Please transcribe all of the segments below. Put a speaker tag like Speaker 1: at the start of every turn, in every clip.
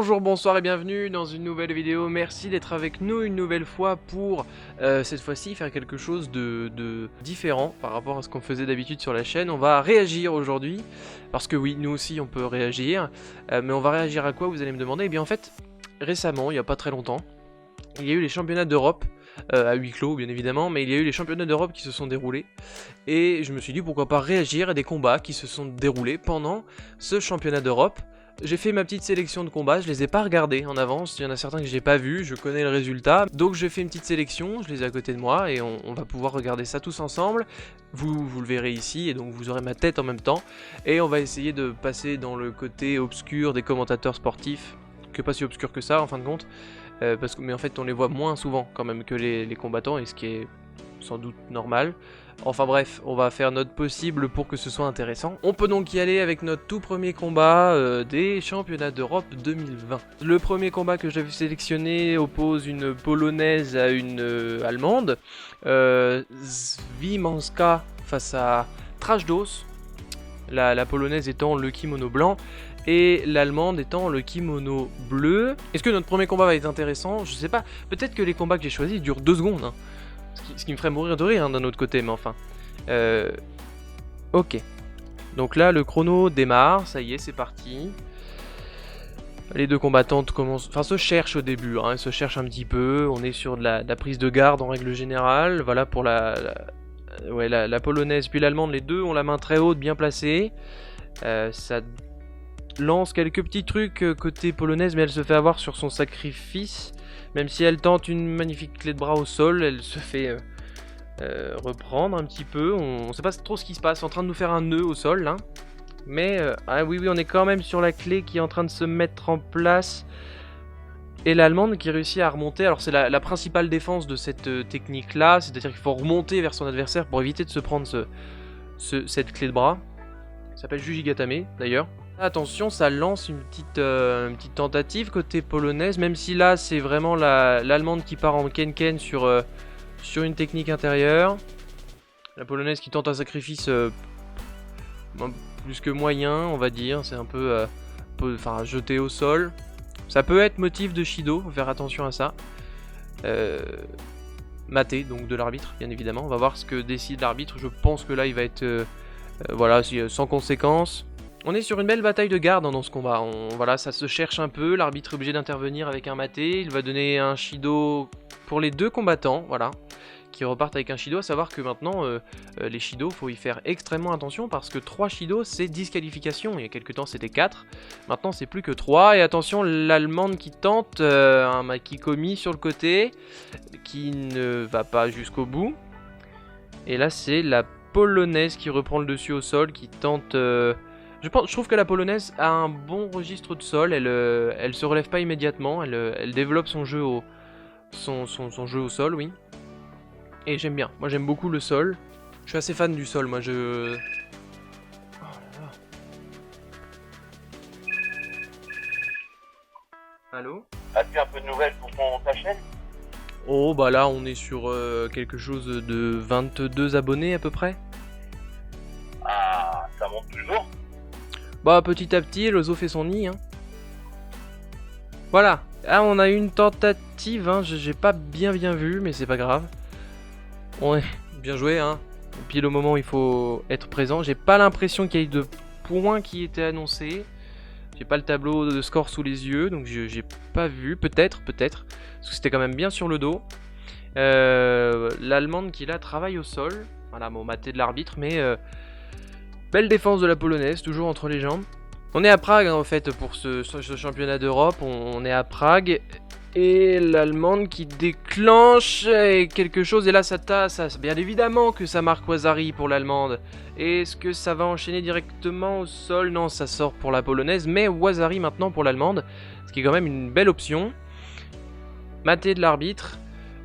Speaker 1: Bonjour, bonsoir et bienvenue dans une nouvelle vidéo. Merci d'être avec nous une nouvelle fois pour cette fois-ci faire quelque chose de différent par rapport à ce qu'on faisait d'habitude sur la chaîne. On va réagir aujourd'hui, parce que oui, nous aussi on peut réagir, mais on va réagir à quoi, vous allez me demander? Eh bien en fait, récemment, il n'y a pas très longtemps, il y a eu les championnats d'Europe, à huis clos bien évidemment, mais il y a eu les championnats d'Europe qui se sont déroulés, et je me suis dit pourquoi pas réagir à des combats qui se sont déroulés pendant ce championnat d'Europe. J'ai fait ma petite sélection de combats, je les ai pas regardés en avance, il y en a certains que j'ai pas vus, je connais le résultat. Donc j'ai fait une petite sélection, je les ai à côté de moi et on va pouvoir regarder ça tous ensemble. Vous le verrez ici et donc vous aurez ma tête en même temps. Et on va essayer de passer dans le côté obscur des commentateurs sportifs, que pas si obscur que ça en fin de compte. Mais en fait on les voit moins souvent quand même que les combattants, et ce qui est sans doute normal. Enfin bref, on va faire notre possible pour que ce soit intéressant. On peut donc y aller avec notre tout premier combat des championnats d'Europe 2020. Le premier combat que j'avais sélectionné oppose une polonaise à une allemande. Swimanska face à Trashdos. La polonaise étant le kimono blanc et l'allemande étant le kimono bleu. Est-ce que notre premier combat va être intéressant? Je sais pas. Peut-être que les combats que j'ai choisis durent 2 secondes. Hein. Ce qui me ferait mourir de rire hein, d'un autre côté, mais enfin. Ok. Donc là, le chrono démarre, ça y est, c'est parti. Les deux combattantes commencent, enfin se cherchent au début, hein, elles se cherchent un petit peu. On est sur de la prise de garde en règle générale. Voilà pour la polonaise puis l'allemande, les deux ont la main très haute, bien placée. Ça lance quelques petits trucs côté polonaise, mais elle se fait avoir sur son sacrifice. Même si elle tente une magnifique clé de bras au sol, elle se fait reprendre un petit peu. On sait pas trop ce qui se passe, en train de nous faire un nœud au sol là. Mais ah oui, on est quand même sur la clé qui est en train de se mettre en place. Et l'allemande qui réussit à remonter. Alors c'est la principale défense de cette technique là, c'est-à-dire qu'il faut remonter vers son adversaire pour éviter de se prendre cette clé de bras. Ça s'appelle Jujigatame d'ailleurs. Attention, ça lance une petite tentative côté polonaise, même si là c'est vraiment l'allemande qui part en ken-ken sur une technique intérieure. La polonaise qui tente un sacrifice plus que moyen, on va dire, c'est un peu jeté au sol. Ça peut être motif de Shido, faut faire attention à ça. Maté donc de l'arbitre, bien évidemment. On va voir ce que décide l'arbitre. Je pense que là il va être sans conséquence. On est sur une belle bataille de garde dans ce combat. Voilà, ça se cherche un peu. L'arbitre est obligé d'intervenir avec un maté. Il va donner un Shido pour les deux combattants, voilà, qui repartent avec un Shido. À savoir que maintenant, les Shido, faut y faire extrêmement attention parce que 3 Shido, c'est disqualification. Il y a quelques temps, c'était 4. Maintenant, c'est plus que 3. Et attention, l'allemande qui tente un Makikomi sur le côté, qui ne va pas jusqu'au bout. Et là, c'est la polonaise qui reprend le dessus au sol, qui tente... Je trouve que la polonaise a un bon registre de sol, elle se relève pas immédiatement, elle développe son jeu son jeu au sol, oui. Et j'aime bien, moi j'aime beaucoup le sol. Je suis assez fan du sol, moi je... Oh là là. Allô?
Speaker 2: As-tu un peu de nouvelles pour ta chaîne?
Speaker 1: Oh bah là on est sur quelque chose de 22 abonnés à peu près.
Speaker 2: Ah, ça monte toujours?
Speaker 1: Bah petit à petit, l'oiseau fait son nid, hein. Voilà. Ah, on a eu une tentative, hein. J'ai pas bien vu, mais c'est pas grave. Ouais, bien joué, hein. Pile au moment où il faut être présent. J'ai pas l'impression qu'il y ait de points qui étaient annoncés. J'ai pas le tableau de score sous les yeux, donc j'ai pas vu. Peut-être. Parce que c'était quand même bien sur le dos. L'allemande qui là travaille au sol. Voilà, bon, maté de l'arbitre, mais... Belle défense de la polonaise, toujours entre les jambes. On est à Prague hein, en fait pour ce championnat d'Europe, on est à Prague. Et l'allemande qui déclenche quelque chose, et là ça tasse, bien évidemment que ça marque Wazari pour l'allemande. Est-ce que ça va enchaîner directement au sol? Non, ça sort pour la polonaise, mais Wazari maintenant pour l'allemande, ce qui est quand même une belle option. Maté de l'arbitre.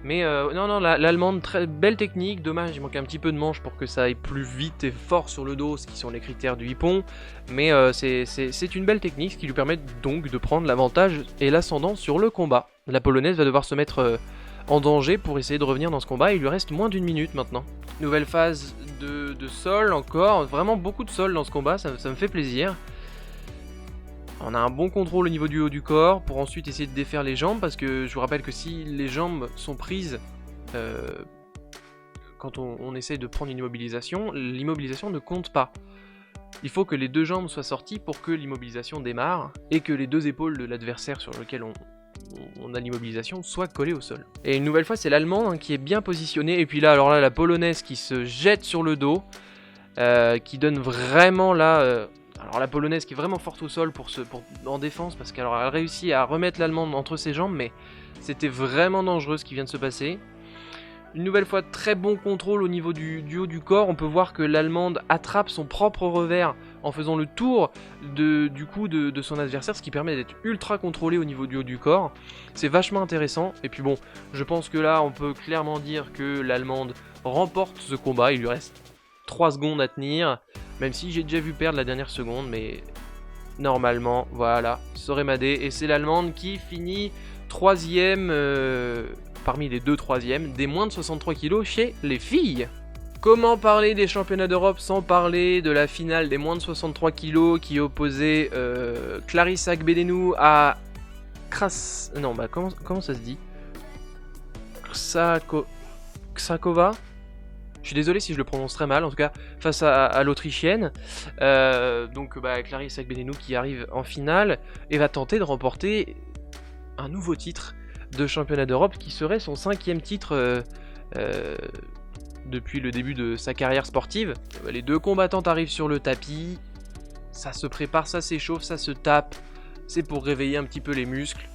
Speaker 1: Mais non, l'allemande, très belle technique, dommage, il manque un petit peu de manche pour que ça aille plus vite et fort sur le dos, ce qui sont les critères du hippon. Mais c'est une belle technique, ce qui lui permet donc de prendre l'avantage et l'ascendant sur le combat. La polonaise va devoir se mettre en danger pour essayer de revenir dans ce combat, il lui reste moins d'1 minute maintenant. Nouvelle phase de sol encore, vraiment beaucoup de sol dans ce combat, ça me fait plaisir. On a un bon contrôle au niveau du haut du corps pour ensuite essayer de défaire les jambes, parce que je vous rappelle que si les jambes sont prises quand on essaye de prendre une immobilisation, l'immobilisation ne compte pas. Il faut que les deux jambes soient sorties pour que l'immobilisation démarre et que les deux épaules de l'adversaire sur lequel on a l'immobilisation soient collées au sol. Et une nouvelle fois, c'est l'Allemande qui est bien positionnée, et puis là, alors là, la Polonaise qui se jette sur le dos, qui donne vraiment là... alors la Polonaise qui est vraiment forte au sol en défense, parce qu'elle a réussi à remettre l'Allemande entre ses jambes, mais c'était vraiment dangereux ce qui vient de se passer. Une nouvelle fois, très bon contrôle au niveau du haut du corps. On peut voir que l'Allemande attrape son propre revers en faisant le tour du cou de son adversaire, ce qui permet d'être ultra contrôlé au niveau du haut du corps. C'est vachement intéressant. Et puis bon, je pense que là, on peut clairement dire que l'Allemande remporte ce combat. Il lui reste 3 secondes à tenir, même si j'ai déjà vu perdre la dernière seconde, mais normalement, voilà, Soremadé, et c'est l'Allemande qui finit 3ème parmi les 2 3e des moins de 63 kg chez les filles. Comment parler des championnats d'Europe sans parler de la finale des moins de 63 kg qui opposait Clarissa Agbedenou à Non, bah comment ça se dit, Ksakova. Je suis désolé si je le prononce très mal, en tout cas face à l'Autrichienne. Donc Clarissa Agbedenou qui arrive en finale et va tenter de remporter un nouveau titre de championnat d'Europe qui serait son 5e titre depuis le début de sa carrière sportive. Les 2 combattantes arrivent sur le tapis, ça se prépare, ça s'échauffe, ça se tape, c'est pour réveiller un petit peu les muscles,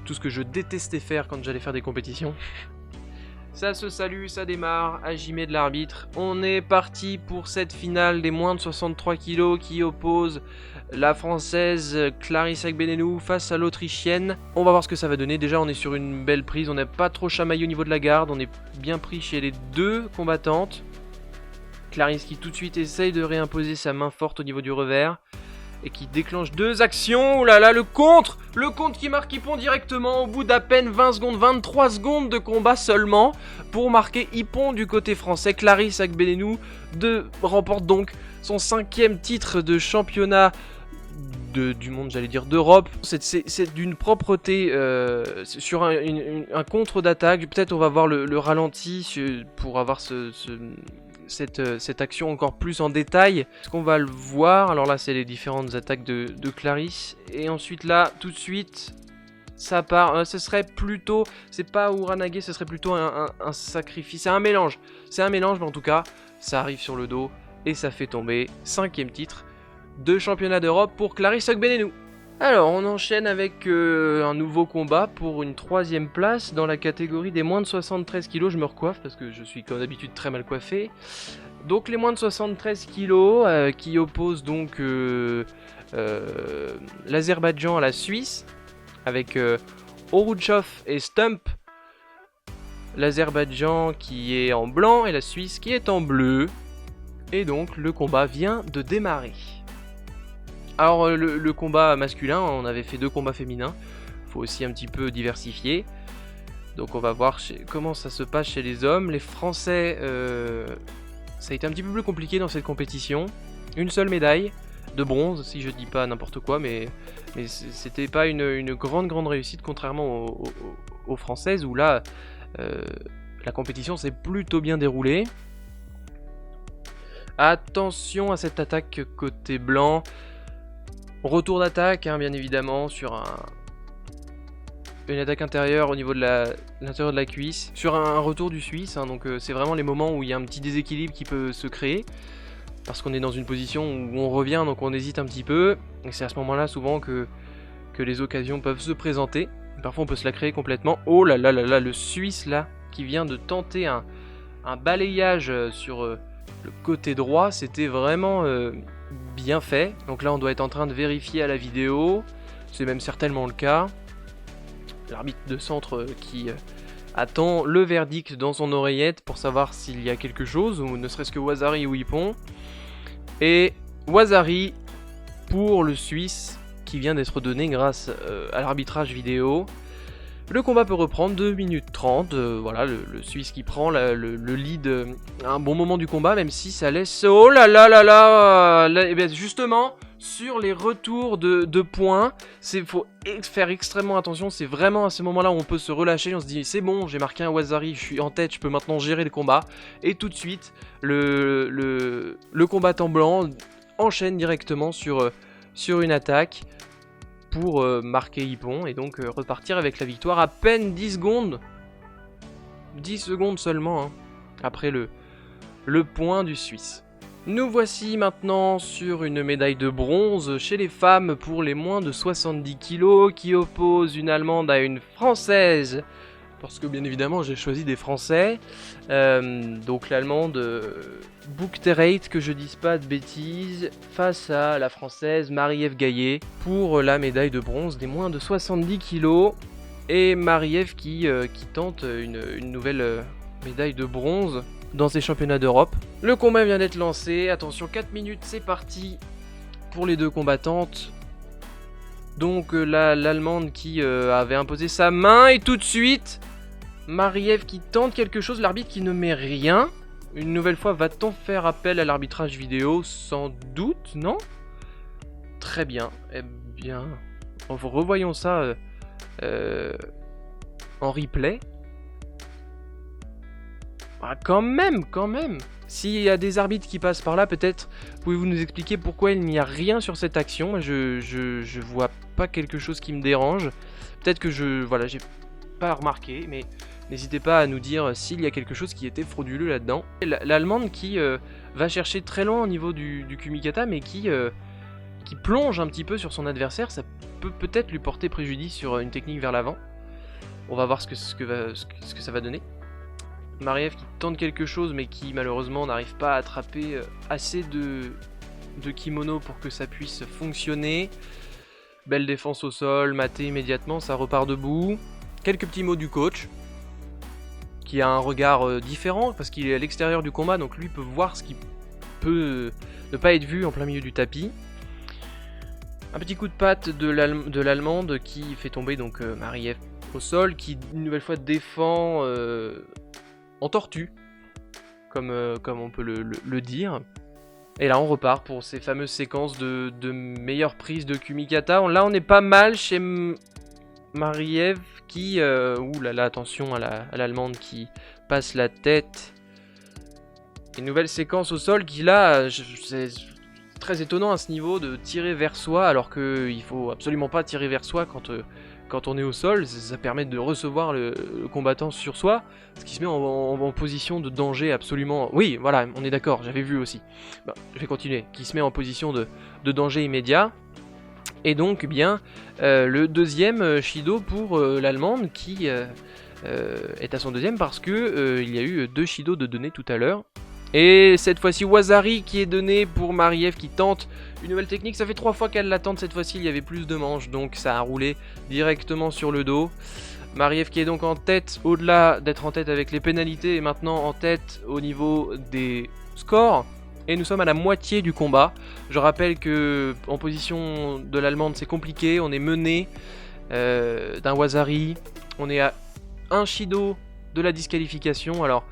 Speaker 1: tout ce que je détestais faire quand j'allais faire des compétitions. Ça se salue, ça démarre, agimé de l'arbitre. On est parti pour cette finale des moins de 63 kg qui oppose la française Clarissa Agbedenou face à l'autrichienne. On va voir ce que ça va donner. Déjà, on est sur une belle prise, on n'est pas trop chamaillé au niveau de la garde, on est bien pris chez les 2 combattantes. Clarisse qui tout de suite essaye de réimposer sa main forte au niveau du revers et qui déclenche 2 actions. Oh là là, le contre qui marque Ippon directement au bout d'à peine 20 secondes, 23 secondes de combat seulement pour marquer Ippon du côté français. Clarisse Agbedenou remporte donc son 5e titre de championnat du monde, j'allais dire d'Europe. C'est d'une propreté sur un contre d'attaque. Peut-être on va voir le ralenti pour avoir cette action encore plus en détail. Est-ce qu'on va le voir? Alors là, c'est les différentes attaques de Clarisse. Et ensuite là, tout de suite, ça part. Ce serait plutôt... C'est pas Uranage, ce serait plutôt un sacrifice. C'est un mélange. C'est un mélange, mais en tout cas, ça arrive sur le dos. Et ça fait tomber 5e titre de championnat d'Europe pour Clarissa Agbedenou. Alors, on enchaîne avec un nouveau combat pour une 3e place dans la catégorie des moins de 73 kg. Je me recoiffe parce que je suis comme d'habitude très mal coiffé. Donc les moins de 73 kg qui opposent donc l'Azerbaïdjan à la Suisse avec Orouchov et Stump. L'Azerbaïdjan qui est en blanc et la Suisse qui est en bleu. Et donc le combat vient de démarrer. Alors le combat masculin, on avait fait 2 combats féminins, faut aussi un petit peu diversifier. Donc on va voir comment ça se passe chez les hommes. Les Français, ça a été un petit peu plus compliqué dans cette compétition. Une seule médaille de bronze, si je dis pas n'importe quoi, mais c'était pas une grande réussite, contrairement aux Françaises, où là, la compétition s'est plutôt bien déroulée. Attention à cette attaque côté blanc. Retour d'attaque, hein, bien évidemment, sur une attaque intérieure au niveau de l'intérieur de la cuisse. Sur un retour du Suisse, hein, donc c'est vraiment les moments où il y a un petit déséquilibre qui peut se créer. Parce qu'on est dans une position où on revient, donc on hésite un petit peu. Et c'est à ce moment-là souvent que les occasions peuvent se présenter. Parfois on peut se la créer complètement. Oh là là là là, le Suisse là, qui vient de tenter un balayage sur le côté droit, c'était vraiment... bien fait. Donc là on doit être en train de vérifier à la vidéo, c'est même certainement le cas. L'arbitre de centre qui attend le verdict dans son oreillette pour savoir s'il y a quelque chose, ou ne serait-ce que Ouazzari ou Ippon. Et Ouazzari pour le Suisse qui vient d'être donné grâce à l'arbitrage vidéo. Le combat peut reprendre 2 minutes 30, voilà, le Suisse qui prend le lead à un bon moment du combat, même si ça laisse... Oh là là là là, et bien justement, sur les retours de points. Il faut faire extrêmement attention, c'est vraiment à ce moment-là où on peut se relâcher, on se dit c'est bon, j'ai marqué un Wazari, je suis en tête, je peux maintenant gérer le combat. Et tout de suite, le combattant blanc enchaîne directement sur une attaque pour marquer Hippon et donc repartir avec la victoire à peine 10 secondes. 10 secondes seulement hein, après le point du Suisse. Nous voici maintenant sur une médaille de bronze chez les femmes pour les moins de 70 kg qui oppose une Allemande à une Française. Parce que bien évidemment j'ai choisi des Français. Donc l'Allemande Bouktereit, que je dise pas de bêtises, face à la Française Marie-Ève Gaillet pour la médaille de bronze des moins de 70 kg. Et Marie-Ève qui tente une nouvelle médaille de bronze dans ces championnats d'Europe. Le combat vient d'être lancé, attention 4 minutes c'est parti pour les deux combattantes. Donc l'Allemande qui avait imposé sa main et tout de suite Marie-Ève qui tente quelque chose, l'arbitre qui ne met rien. Une nouvelle fois, va-t-on faire appel à l'arbitrage vidéo? Sans doute, non? Très bien, eh bien, revoyons ça en replay. Ah, quand même. S'il y a des arbitres qui passent par là, peut-être pouvez-vous nous expliquer pourquoi il n'y a rien sur cette action? Je vois pas quelque chose qui me dérange. Peut-être que j'ai pas remarqué, mais n'hésitez pas à nous dire s'il y a quelque chose qui était frauduleux là-dedans. L'Allemande qui va chercher très loin au niveau du Kumikata, mais qui plonge un petit peu sur son adversaire, ça peut peut-être lui porter préjudice sur une technique vers l'avant. On va voir ce que ça va donner. Marie-Ève qui tente quelque chose, mais qui malheureusement n'arrive pas à attraper assez de kimono pour que ça puisse fonctionner. Belle défense au sol, maté immédiatement, ça repart debout. Quelques petits mots du coach, qui a un regard différent, parce qu'il est à l'extérieur du combat, donc lui peut voir ce qui peut ne pas être vu en plein milieu du tapis. Un petit coup de patte de l'Allemande qui fait tomber donc Marie-Ève au sol, qui une nouvelle fois défend en tortue, comme on peut le dire. Et là on repart pour ces fameuses séquences de meilleures prises de Kumikata. Là on est pas mal chez Marie-Ève qui... ouh là là, attention à l'Allemande qui passe la tête. Une nouvelle séquence au sol qui là, c'est très étonnant à ce niveau de tirer vers soi, alors qu'il faut absolument pas tirer vers soi quand on est au sol. Ça permet de recevoir le combattant sur soi, ce qui se met en position de danger absolument... Oui, voilà, on est d'accord, j'avais vu aussi. Bon, je vais continuer. Qui se met en position de danger immédiat. Et donc, bien, le deuxième Shido pour l'Allemande qui est à son deuxième parce que il y a eu 2 Shido de données tout à l'heure. Et cette fois-ci, Wazari qui est donné pour Marie-Ève qui tente une nouvelle technique. Ça fait 3 fois qu'elle la tente, cette fois-ci il y avait plus de manches, donc ça a roulé directement sur le dos. Marie-Ève qui est donc en tête, au-delà d'être en tête avec les pénalités, et maintenant en tête au niveau des scores. Et nous sommes à la moitié du combat. Je rappelle que en position de l'Allemande c'est compliqué, on est mené d'un Wazari, on est à 1 Shido de la disqualification, alors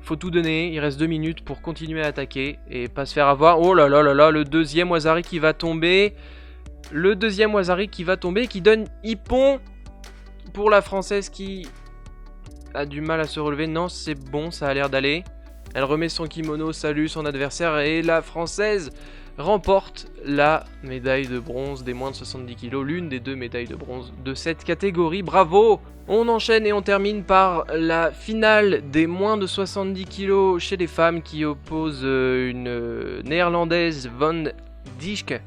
Speaker 1: faut tout donner, il reste 2 minutes pour continuer à attaquer et pas se faire avoir. Oh là là là là, le deuxième Wazari qui va tomber. Le deuxième Wazari qui va tomber, qui donne Hippon pour la Française qui a du mal à se relever. Non, c'est bon, ça a l'air d'aller. Elle remet son kimono, salue son adversaire et la Française remporte la médaille de bronze des moins de 70 kg, l'une des 2 médailles de bronze de cette catégorie. Bravo! On enchaîne et on termine par la finale des moins de 70 kg chez les femmes qui oppose une néerlandaise Van Dijk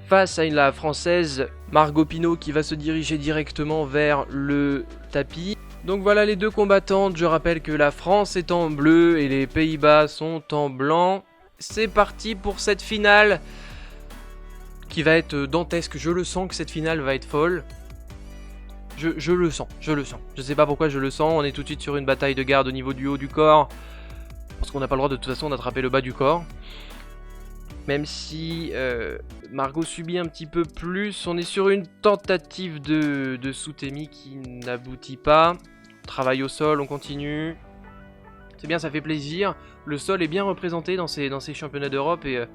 Speaker 1: face à la française Margot Pinot qui va se diriger directement vers le tapis. Donc voilà les 2 combattantes, je rappelle que la France est en bleu et les Pays-Bas sont en blanc. C'est parti pour cette finale qui va être dantesque, je le sens que cette finale va être folle. Je le sens. Je sais pas pourquoi je le sens, on est tout de suite sur une bataille de garde au niveau du haut du corps. Parce qu'on n'a pas le droit de toute façon d'attraper le bas du corps. Même si Margot subit un petit peu plus, on est sur une tentative de Soutemi qui n'aboutit pas. Travail au sol, on continue. C'est bien, ça fait plaisir. Le sol est bien représenté dans ces championnats d'Europe et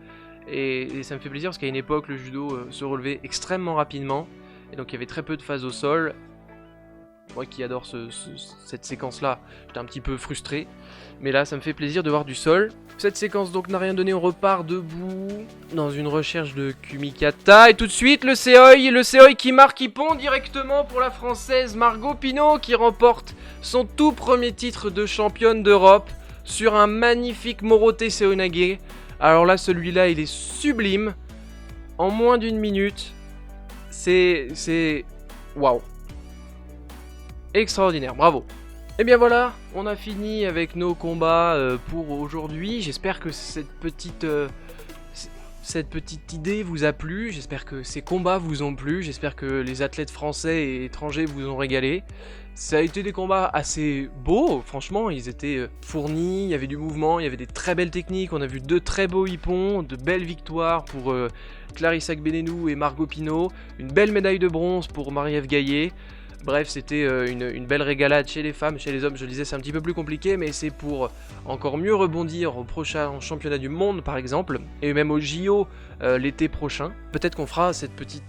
Speaker 1: Et ça me fait plaisir parce qu'à une époque, le judo se relevait extrêmement rapidement. Et donc il y avait très peu de phases au sol. Moi qui adore cette séquence-là, j'étais un petit peu frustré. Mais là, ça me fait plaisir de voir du sol. Cette séquence donc n'a rien donné, on repart debout dans une recherche de Kumikata. Et tout de suite, le Seoi qui marque, qui pond directement pour la Française Margot Pino qui remporte son tout premier titre de championne d'Europe sur un magnifique Morote Seoinage. Alors là, celui-là, il est sublime. En moins d'une minute, c'est... Waouh. Extraordinaire, bravo. Et bien voilà, on a fini avec nos combats pour aujourd'hui. J'espère que cette petite idée vous a plu. J'espère que ces combats vous ont plu. J'espère que les athlètes français et étrangers vous ont régalé. Ça a été des combats assez beaux, franchement, ils étaient fournis, il y avait du mouvement, il y avait des très belles techniques, on a vu 2 très beaux hippons, de belles victoires pour Clarissa Agbenenou et Margot Pino, une belle médaille de bronze pour Marie-Ève Gaillet. Bref, c'était une belle régalade chez les femmes, chez les hommes, je le disais, c'est un petit peu plus compliqué, mais c'est pour encore mieux rebondir au prochain championnat du monde, par exemple, et même au JO l'été prochain. Peut-être qu'on fera ce petit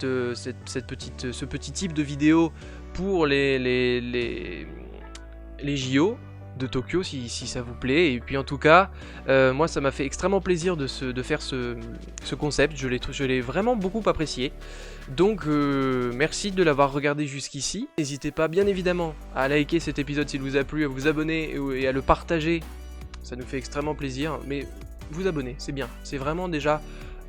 Speaker 1: type de vidéo pour les JO de Tokyo si ça vous plaît. Et puis en tout cas, moi ça m'a fait extrêmement plaisir de faire ce concept, je l'ai vraiment beaucoup apprécié. Donc merci de l'avoir regardé jusqu'ici. N'hésitez pas bien évidemment à liker cet épisode s'il vous a plu, à vous abonner et à le partager, ça nous fait extrêmement plaisir. Mais vous abonner, c'est bien, c'est vraiment déjà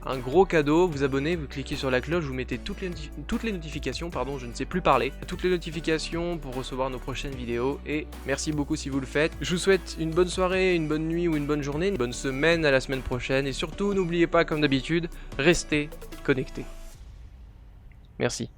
Speaker 1: un gros cadeau. Vous abonnez, vous cliquez sur la cloche, vous mettez toutes les notifications, pardon, je ne sais plus parler, toutes les notifications pour recevoir nos prochaines vidéos, et merci beaucoup si vous le faites. Je vous souhaite une bonne soirée, une bonne nuit ou une bonne journée, une bonne semaine, à la semaine prochaine, et surtout n'oubliez pas, comme d'habitude, restez connectés. Merci.